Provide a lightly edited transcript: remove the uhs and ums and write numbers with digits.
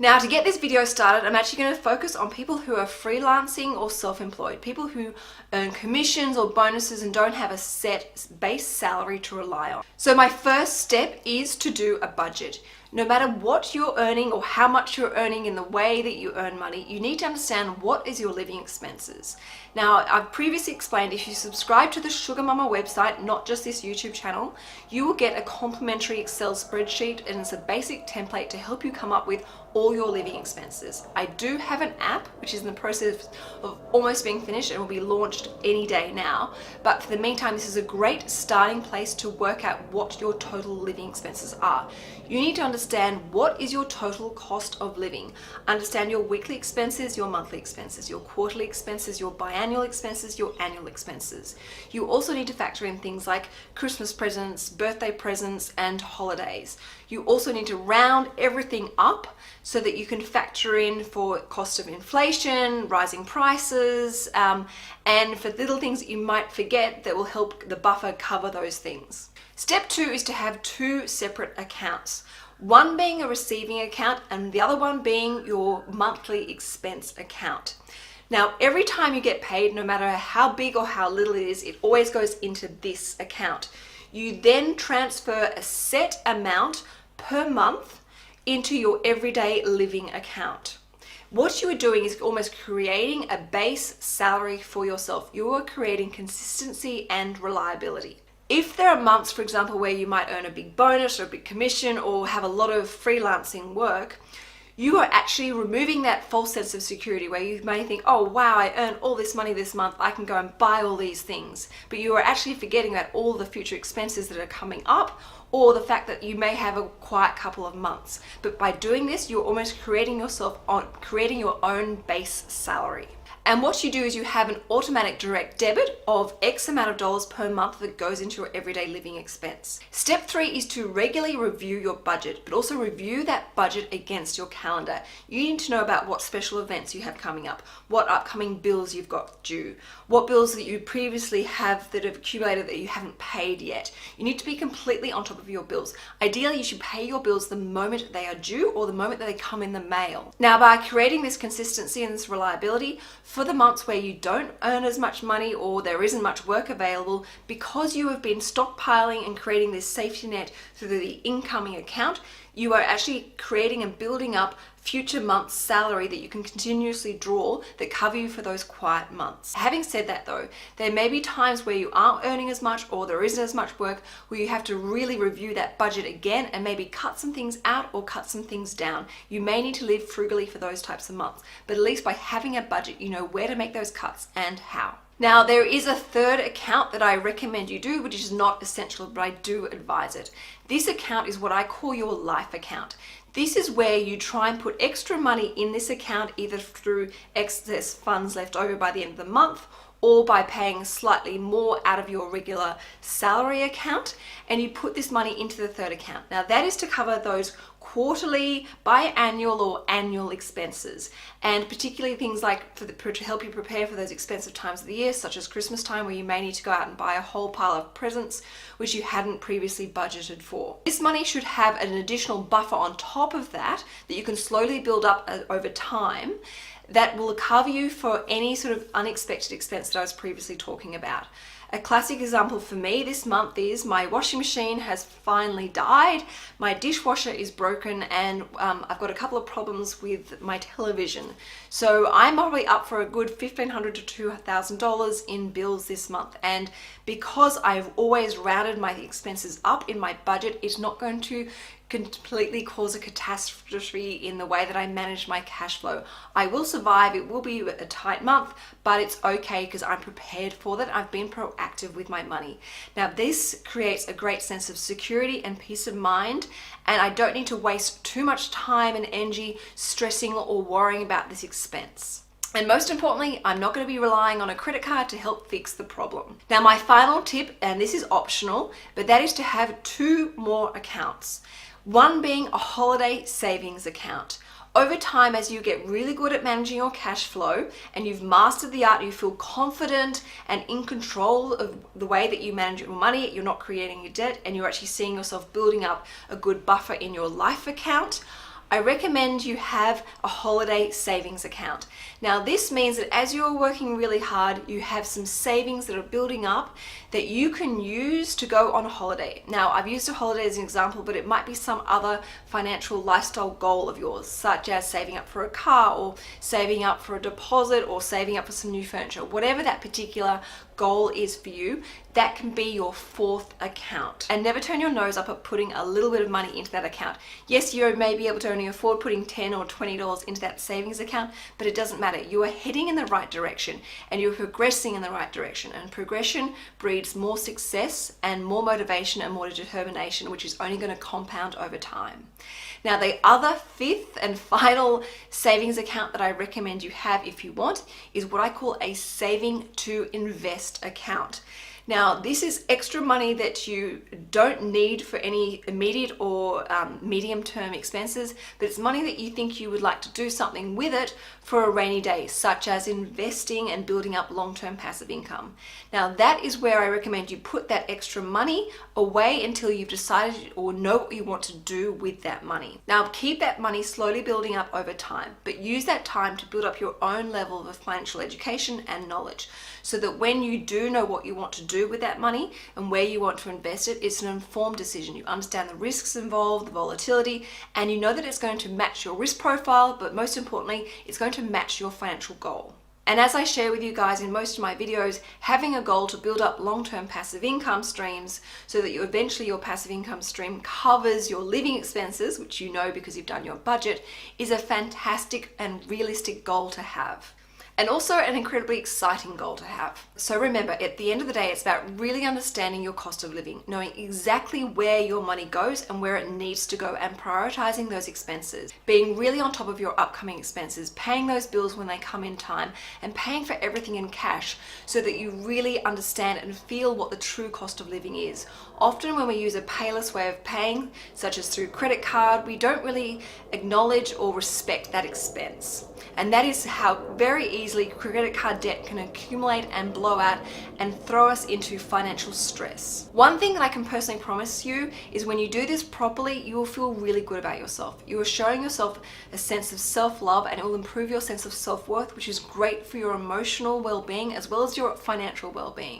Now, to get this video started, I'm actually going to focus on people who are freelancing or self-employed, people who earn commissions or bonuses and don't have a set base salary to rely on. So my first step is to do a budget. No matter what you're earning or how much you're earning in the way that you earn money, you need to understand what is your living expenses. Now, I've previously explained if you subscribe to the Sugar Mama website, not just this YouTube channel, you will get a complimentary Excel spreadsheet, and it's a basic template to help you come up with all your living expenses. I do have an app which is in the process of almost being finished and will be launched any day now, but for the meantime this is a great starting place to work out what your total living expenses are. You need to understand what is your total cost of living. Understand your weekly expenses, your monthly expenses, your quarterly expenses, your biannual expenses, your annual expenses. You also need to factor in things like Christmas presents, birthday presents, and holidays. You also need to round everything up so that you can factor in for cost of inflation, rising prices, and for little things that you might forget that will help the buffer cover those things. Step 2 is to have 2 separate accounts. One being a receiving account and the other one being your monthly expense account. Now, every time you get paid, no matter how big or how little it is, it always goes into this account. You then transfer a set amount per month into your everyday living account. What you are doing is almost creating a base salary for yourself. You are creating consistency and reliability. If there are months, for example, where you might earn a big bonus or a big commission or have a lot of freelancing work, you are actually removing that false sense of security where you may think, oh wow, I earned all this money this month, I can go and buy all these things. But you are actually forgetting about all the future expenses that are coming up, or the fact that you may have a quiet couple of months. But by doing this, you're almost creating your own base salary. And what you do is you have an automatic direct debit of X amount of dollars per month that goes into your everyday living expense. Step 3 is to regularly review your budget, but also review that budget against your calendar. You need to know about what special events you have coming up, what upcoming bills you've got due, what bills that you previously have that have accumulated that you haven't paid yet. You need to be completely on top of your bills. Ideally, you should pay your bills the moment they are due or the moment that they come in the mail. Now, by creating this consistency and this reliability, for the months where you don't earn as much money or there isn't much work available, because you have been stockpiling and creating this safety net through the incoming account, you are actually creating and building up future month's salary that you can continuously draw that cover you for those quiet months. Having said that though, there may be times where you aren't earning as much or there isn't as much work where you have to really review that budget again and maybe cut some things out or cut some things down. You may need to live frugally for those types of months, but at least by having a budget, you know where to make those cuts and how. Now, there is a third account that I recommend you do, which is not essential, but I do advise it. This account is what I call your life account. This is where you try and put extra money in this account, either through excess funds left over by the end of the month or by paying slightly more out of your regular salary account, and you put this money into the third account. Now, that is to cover those quarterly, biannual, or annual expenses, and particularly things like to help you prepare for those expensive times of the year, such as Christmas time, where you may need to go out and buy a whole pile of presents which you hadn't previously budgeted for. This money should have an additional buffer on top of that you can slowly build up over time, that will cover you for any sort of unexpected expense that I was previously talking about. A classic example for me this month is my washing machine has finally died, my dishwasher is broken, and I've got a couple of problems with my television. So I'm probably up for a good $1,500 to $2,000 in bills this month. And because I've always rounded my expenses up in my budget, it's not going to completely cause a catastrophe in the way that I manage my cash flow. I will survive. It will be a tight month, but it's okay because I'm prepared for that. I've been proactive with my money. Now, this creates a great sense of security and peace of mind, and I don't need to waste too much time and energy stressing or worrying about this expense. And most importantly, I'm not going to be relying on a credit card to help fix the problem. Now, my final tip, and this is optional, but that is to have 2 more accounts. One being a holiday savings account. Over time, as you get really good at managing your cash flow and you've mastered the art, you feel confident and in control of the way that you manage your money, you're not creating your debt, and you're actually seeing yourself building up a good buffer in your life account, I recommend you have a holiday savings account. Now this means that as you're working really hard, you have some savings that are building up that you can use to go on a holiday. Now I've used a holiday as an example, but it might be some other financial lifestyle goal of yours, such as saving up for a car or saving up for a deposit or saving up for some new furniture. Whatever that particular goal is for you, that can be your fourth account. And never turn your nose up at putting a little bit of money into that account. Yes, you may be able to only afford putting $10 or $20 into that savings account, but it doesn't matter. You are heading in the right direction and you're progressing in the right direction, and progression breeds more success and more motivation and more determination, which is only going to compound over time. Now, the other fifth and final savings account that I recommend you have if you want is what I call a saving to invest account. Now, this is extra money that you don't need for any immediate or medium-term expenses, but it's money that you think you would like to do something with it for a rainy day, such as investing and building up long-term passive income. Now, that is where I recommend you put that extra money away until you've decided or know what you want to do with that money. Now, keep that money slowly building up over time, but use that time to build up your own level of financial education and knowledge, so that when you do know what you want to do with that money and where you want to invest it, it's an informed decision. You understand the risks involved, the volatility, and you know that it's going to match your risk profile, but most importantly, it's going to match your financial goal. And as I share with you guys in most of my videos, having a goal to build up long-term passive income streams so that eventually your passive income stream covers your living expenses, which you know because you've done your budget, is a fantastic and realistic goal to have. And also an incredibly exciting goal to have. So remember, at the end of the day, it's about really understanding your cost of living, knowing exactly where your money goes and where it needs to go, and prioritizing those expenses, being really on top of your upcoming expenses, paying those bills when they come in time, and paying for everything in cash so that you really understand and feel what the true cost of living is. Often when we use a payless way of paying, such as through credit card, we don't really acknowledge or respect that expense. And that is how very easily credit card debt can accumulate and blow out and throw us into financial stress. One thing that I can personally promise you is when you do this properly, you will feel really good about yourself. You are showing yourself a sense of self-love, and it will improve your sense of self-worth, which is great for your emotional well-being as well as your financial well-being.